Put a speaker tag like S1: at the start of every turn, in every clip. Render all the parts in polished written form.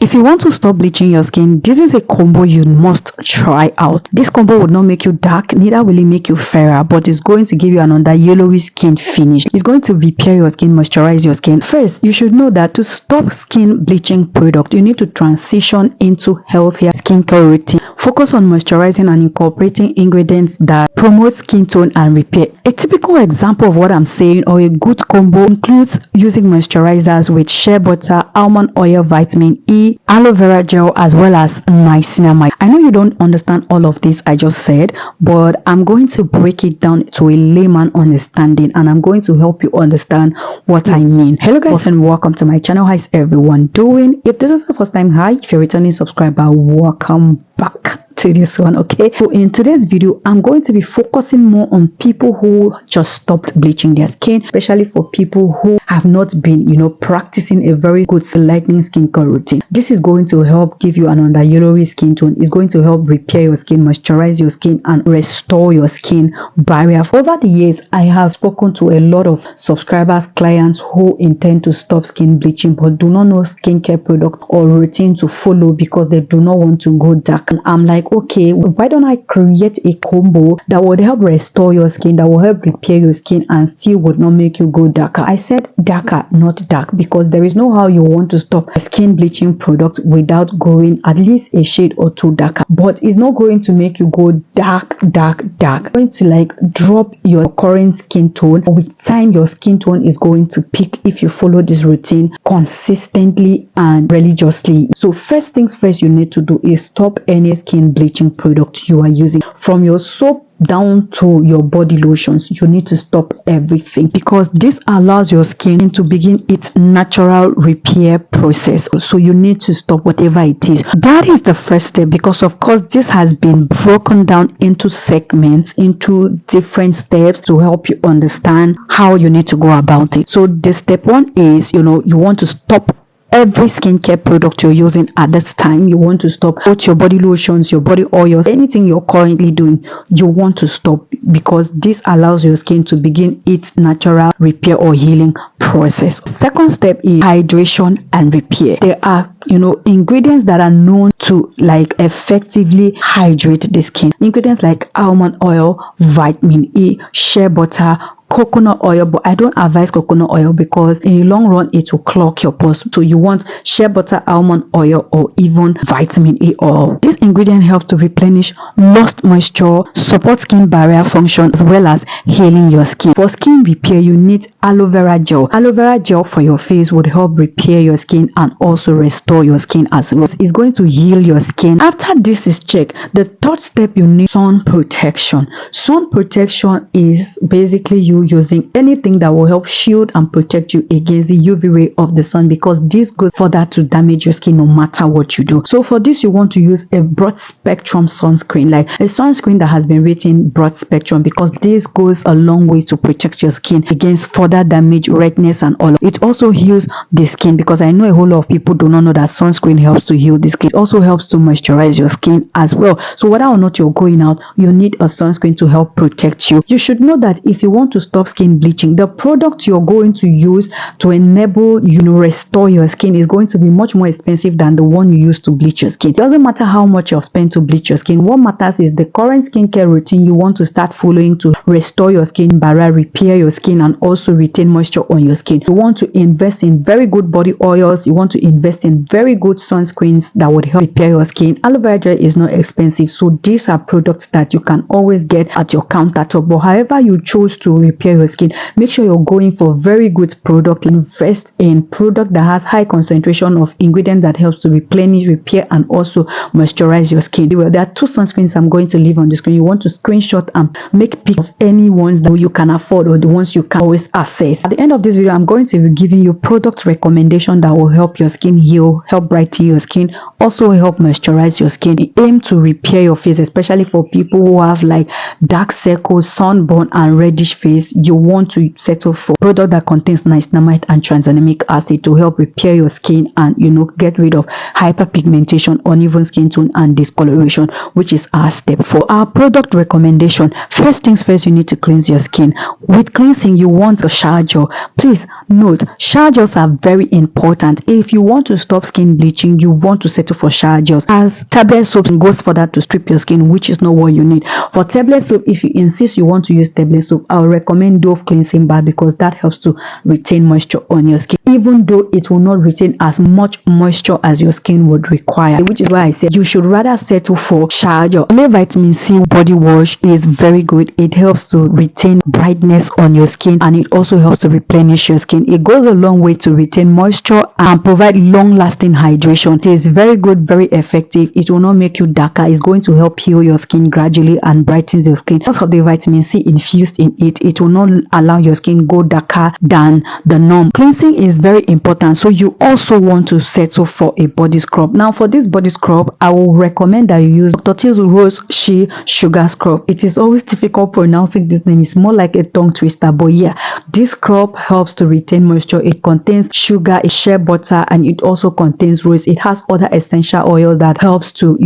S1: If you want to stop bleaching your skin, this is a combo you must try out. This combo would not make you dark, neither will it make you fairer, but it's going to give you an under yellowy skin finish. It's going to repair your skin, moisturize your skin. First, you should know that to stop skin bleaching product, you need to transition into healthier skincare routine. Focus on moisturizing and incorporating ingredients that promote skin tone and repair. A typical example of what I'm saying, or a good combo, includes using moisturizers with shea butter, almond oil, vitamin E, aloe vera gel, as well as niacinamide. I know you don't understand all of this I just said, but I'm going to break it down to a layman understanding, and I'm going to help you understand what I mean. Hello guys, and welcome to my channel. How is everyone doing? If this is the first time, hi. If you're a returning subscriber, welcome back to this one. Okay, so in today's video I'm going to be focusing more on people who just stopped bleaching their skin, especially for people who have not been practicing a very good lightening skincare routine. This is going to help give you an under yellowy skin tone. It's going to help repair your skin, moisturize your skin, and restore your skin barrier. Over the years, I have spoken to a lot of subscribers, clients who intend to stop skin bleaching but do not know skincare product or routine to follow because they do not want to go dark. And I'm like, okay, why don't I create a combo that would help restore your skin, that will help repair your skin, and still would not make you go darker. I said darker, not dark, because there is no how you want to stop a skin bleaching product without going at least a shade or two darker. But it's not going to make you go dark. It's going to like drop your current skin tone. With time, your skin tone is going to peak if you follow this routine consistently and religiously. So first things first you need to do is stop any skin bleaching product you are using. From your soap down to your body lotions, you need to stop everything, because this allows your skin to begin its natural repair process. So you need to stop whatever it is. That is the first step, because of course this has been broken down into segments, into different steps to help you understand how you need to go about it. So the step one is you want to stop every skincare product you're using at this time. You want to stop both your body lotions, your body oils, anything you're currently doing, you want to stop, because this allows your skin to begin its natural repair or healing process. Second step is hydration and repair. There are ingredients that are known to like effectively hydrate the skin. Ingredients like almond oil, vitamin E, shea butter, coconut oil, but I don't advise coconut oil because in the long run it will clog your pores. So you want shea butter, almond oil, or even vitamin E oil. This ingredient helps to replenish lost moisture, support skin barrier function, as well as healing your skin. For skin repair, you need aloe vera gel. Aloe vera gel for your face would help repair your skin and also restore your skin as well. It's going to heal your skin. After this is checked, the third step, you need sun protection. Sun protection is basically you using anything that will help shield and protect you against the UV ray of the sun, because this goes further to damage your skin no matter what you do. So for this, you want to use a broad spectrum sunscreen, like a sunscreen that has been rated broad spectrum, because this goes a long way to protect your skin against further damage, redness, and all. It also heals the skin, because I know a whole lot of people do not know that sunscreen helps to heal the skin. It also helps to moisturize your skin as well. So whether or not you're going out, you need a sunscreen to help protect you. You should know that if you want to stop skin bleaching, the product you're going to use to enable restore your skin is going to be much more expensive than the one you use to bleach your skin. It doesn't matter how much you've spent to bleach your skin. What matters is the current skincare routine you want to start following to restore your skin barrier, repair your skin, and also retain moisture on your skin. You want to invest in very good body oils. You want to invest in very good sunscreens that would help repair your skin. Aloe vera gel is not expensive, so these are products that you can always get at your countertop. But however you choose to repair your skin, make sure you're going for very good product. Invest in product that has high concentration of ingredients that helps to replenish, repair, and also moisturize your skin. There are two sunscreens I'm going to leave on the screen. You want to screenshot and make pic of any ones that you can afford or the ones you can always access. At the end of this video, I'm going to be giving you product recommendation that will help your skin heal, help brighten your skin, also help moisturize your skin. Aim to repair your face, especially for people who have like dark circles, sunburn, and reddish face. case, you want to settle for product that contains niacinamide and tranexamic acid to help repair your skin and get rid of hyperpigmentation, uneven skin tone, and discoloration, which is our step 4. Our product recommendation: first things first, you need to cleanse your skin. With cleansing, you want a shower gel. Please note, shower gels are very important. If you want to stop skin bleaching, you want to settle for shower gels, as tablet soap goes further to strip your skin, which is not what you need. For tablet soap, if you insist you want to use tablet soap, I'll recommend Dove cleansing bar, because that helps to retain moisture on your skin, even though it will not retain as much moisture as your skin would require, which is why I said you should rather settle for shower gel. Olay vitamin C body wash is very good. It helps to retain brightness on your skin, and it also helps to replenish your skin. It goes a long way to retain moisture and provide long-lasting hydration. It is very good, very effective. It will not make you darker. It's going to help heal your skin gradually and brightens your skin. Because of the vitamin C infused in it, it will not allow your skin go darker than the norm. Cleansing is very important, so you also want to settle for a body scrub. Now, for this body scrub, I will recommend that you use Dr. Teal's Rose Shea Sugar Scrub. It is always difficult pronouncing this name. It's more like a tongue twister, but yeah, this scrub helps to retain moisture. It contains sugar, shea butter, and it also contains rose. It has other essential oil that helps to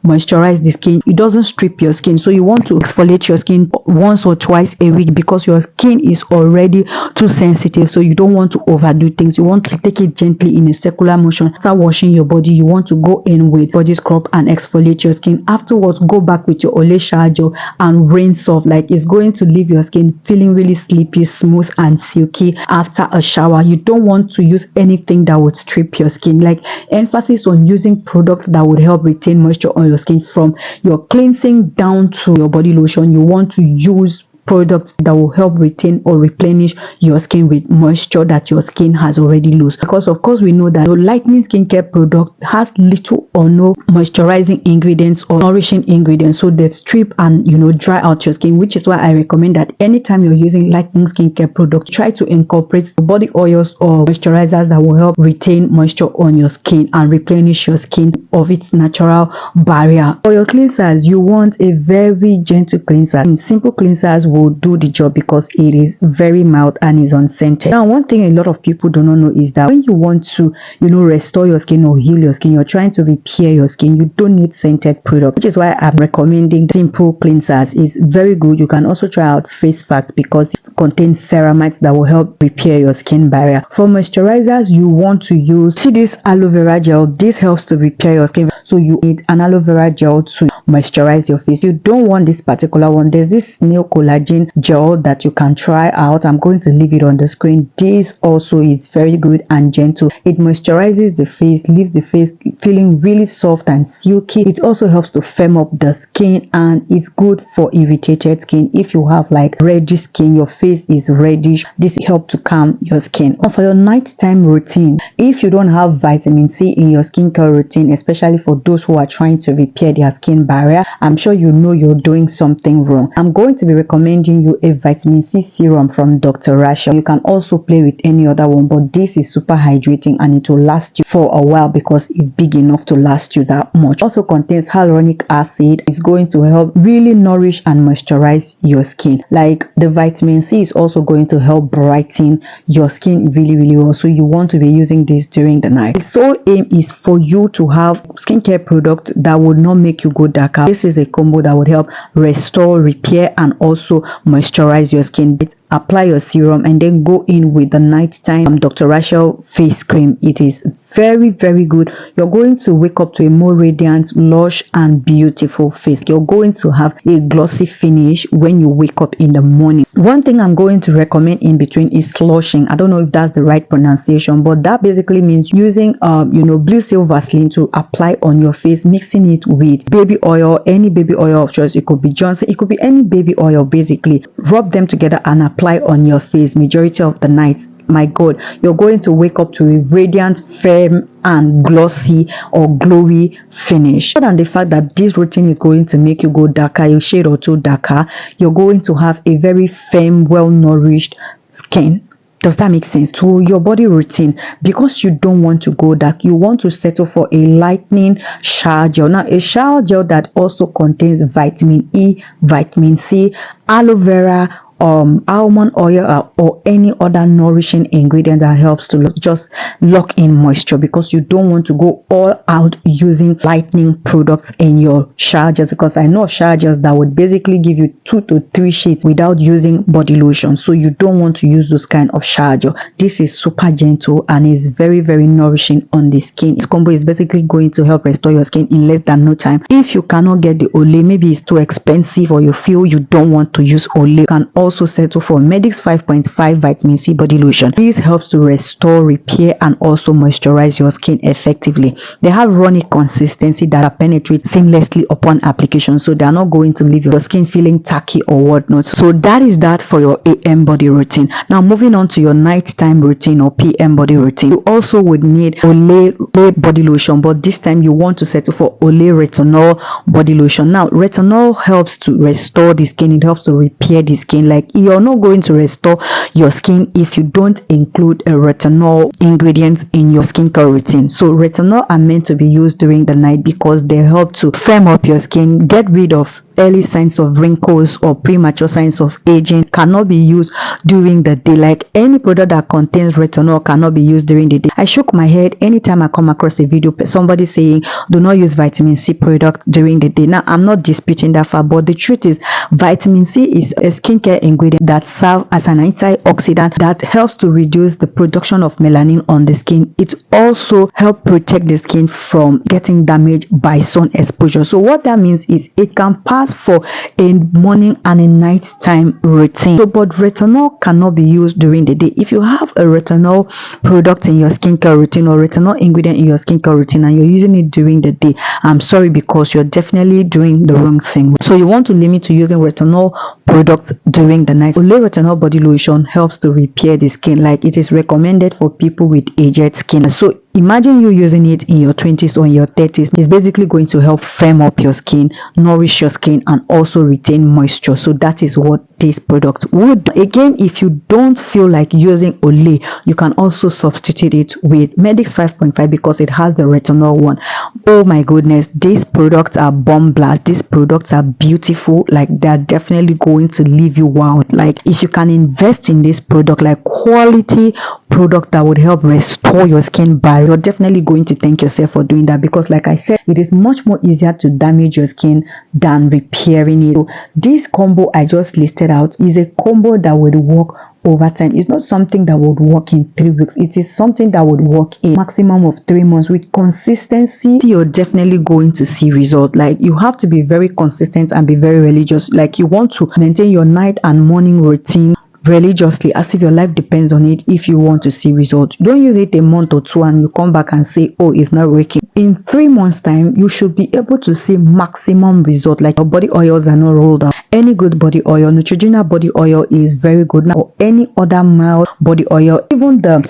S1: moisturize the skin. It doesn't strip your skin, so you want to exfoliate your skin once or twice a week, because your skin is already too sensitive. So you don't want to overdo things. You want to take it gently in a circular motion. After washing your body, you want to go in with body scrub and exfoliate your skin. Afterwards, go back with your Olay shower gel and rinse off. Like, it's going to leave your skin feeling really sleepy, smooth, and silky after a shower. You don't want to use anything that would strip your skin. Like, emphasis on using products that would help retain moisture on your skin, from your cleansing down to your body lotion. You want to use products that will help retain or replenish your skin with moisture that your skin has already lost, because of course we know that your lightening skincare product has little or no moisturizing ingredients or nourishing ingredients, so they strip and dry out your skin, which is why I recommend that anytime you're using lightening skincare product, try to incorporate body oils or moisturizers that will help retain moisture on your skin and replenish your skin of its natural barrier. For your cleansers, you want a very gentle cleanser. Simple cleansers will do the job because it is very mild and is unscented. Now, one thing a lot of people do not know is that when you want to restore your skin or heal your skin, you're trying to repair your skin, you don't need scented product, which is why I'm recommending simple cleansers. It's very good. You can also try out face packs because it contains ceramides that will help repair your skin barrier. For moisturizers, you want to use this aloe vera gel. This helps to repair your skin, so you need an aloe vera gel to moisturize your face. You don't want this particular one. There's this snail collagen gel that you can try out. I'm going to leave it on the screen. This also is very good and gentle. It moisturizes the face, leaves the face feeling really soft and silky. It also helps to firm up the skin, and it's good for irritated skin. If you have like reddish skin, your face is reddish, this helps to calm your skin. And for your nighttime routine, if you don't have vitamin C in your skincare routine, especially for those who are trying to repair their skin barrier, I'm sure you're doing something wrong. I'm going to be recommending you a vitamin C serum from Dr. Rachel. You can also play with any other one, but this is super hydrating and it will last you for a while because it's big enough to last you that much. Also contains hyaluronic acid. It's going to help really nourish and moisturize your skin. Like, the vitamin C is also going to help brighten your skin really well, so you want to be using this during the night. The sole aim is for you to have skincare product that would not make you go darker. This is a combo that would help restore, repair, and also moisturize your skin. Apply your serum and then go in with the nighttime Dr. Rachel face cream. It is very good. You're going to wake up to a more radiant, lush, and beautiful face. You're going to have a glossy finish when you wake up in the morning. One thing I'm going to recommend in between is slushing. I don't know if that's the right pronunciation, but that basically means using blue seal Vaseline to apply on your face, mixing it with baby oil, any baby oil of choice. It could be Johnson, it could be any baby oil. Basically rub them together and apply on your face majority of the nights. My God, you're going to wake up to a radiant, firm, and glossy or glowy finish. Other than the fact that this routine is going to make you go darker, a shade or two darker, you're going to have a very firm, well-nourished skin. Does that make sense? To your body routine, because you don't want to go dark, you want to settle for a lightening shower gel. Now, a shower gel that also contains vitamin E, vitamin C, aloe vera, almond oil or any other nourishing ingredient that helps to just lock in moisture, because you don't want to go all out using lightening products in your shower gels, because I know shower gels that would basically give you 2 to 3 sheets without using body lotion. So you don't want to use those kind of shower gel. This is super gentle and is very, very nourishing on the skin. This combo is basically going to help restore your skin in less than no time. If you cannot get the Olay, maybe it's too expensive, or you feel you don't want to use Olay, you can also settle for MEDIX 5.5 vitamin C body lotion. This helps to restore, repair, and also moisturize your skin effectively. They have runny consistency that penetrates seamlessly upon application, so they are not going to leave your skin feeling tacky or whatnot. So that is that for your AM body routine. Now moving on to your nighttime routine or PM body routine, you also would need Olay body lotion, but this time you want to settle for Olay retinol body lotion. Now retinol helps to restore the skin, it helps to repair the skin. Like, you're not going to restore your skin if you don't include a retinol ingredient in your skincare routine. So retinol are meant to be used during the night because they help to firm up your skin, get rid of early signs of wrinkles or premature signs of aging. Cannot be used during the day. Like, any product that contains retinol cannot be used during the day. I shook my head anytime I come across a video somebody saying do not use vitamin C product during the day. Now I'm not disputing that fact, but the truth is vitamin C is a skincare ingredient that serves as an antioxidant that helps to reduce the production of melanin on the skin. It also helps protect the skin from getting damaged by sun exposure. So what that means is it can pass for a morning and a nighttime routine. So, but retinol cannot be used during the day. If you have a retinol product in your skincare routine or retinol ingredient in your skincare routine and you're using it during the day, I'm sorry, because you're definitely doing the wrong thing. So you want to limit to using retinol products during the night. Olay retinol body lotion helps to repair the skin. Like, it is recommended for people with aged skin. So imagine you using it in your 20s or in your 30s. It's basically going to help firm up your skin, nourish your skin, and also retain moisture. So that is what this product would. Again, if you don't feel like using Olay, you can also substitute it with MEDIX 5.5 because it has the retinol one. Oh my goodness, these products are bomb blast. These products are beautiful. Like, they're definitely going to leave you wow. Like, if you can invest in this product, like quality product that would help restore your skin barrier, you're definitely going to thank yourself for doing that, because like I said, it is much more easier to damage your skin than repairing it. So this combo I just listed out is a combo that would work over time. It's not something that would work in 3 weeks. It is something that would work in maximum of 3 months. With consistency, you're definitely going to see result. Like, you have to be very consistent and be very religious. Like, you want to maintain your night and morning routine religiously, as if your life depends on it. If you want to see results, don't use it a month or two and you come back and say, oh, it's not working. In 3 months time, you should be able to see maximum result. Like, your body oils are not rolled out. Any good body oil, Neutrogena body oil is very good now, or any other mild body oil, even the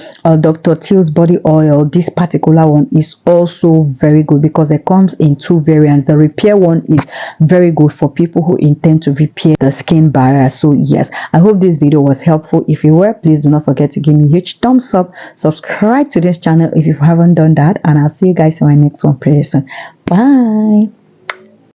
S1: Dr. Teal's body oil, this particular one is also very good because it comes in 2 variants. The repair one is very good for people who intend to repair the skin barrier. So yes, I hope this video was helpful. If you were, please do not forget to give me a huge thumbs up, subscribe to this channel if you haven't done that, and I'll see you guys in my next one pretty soon. Bye.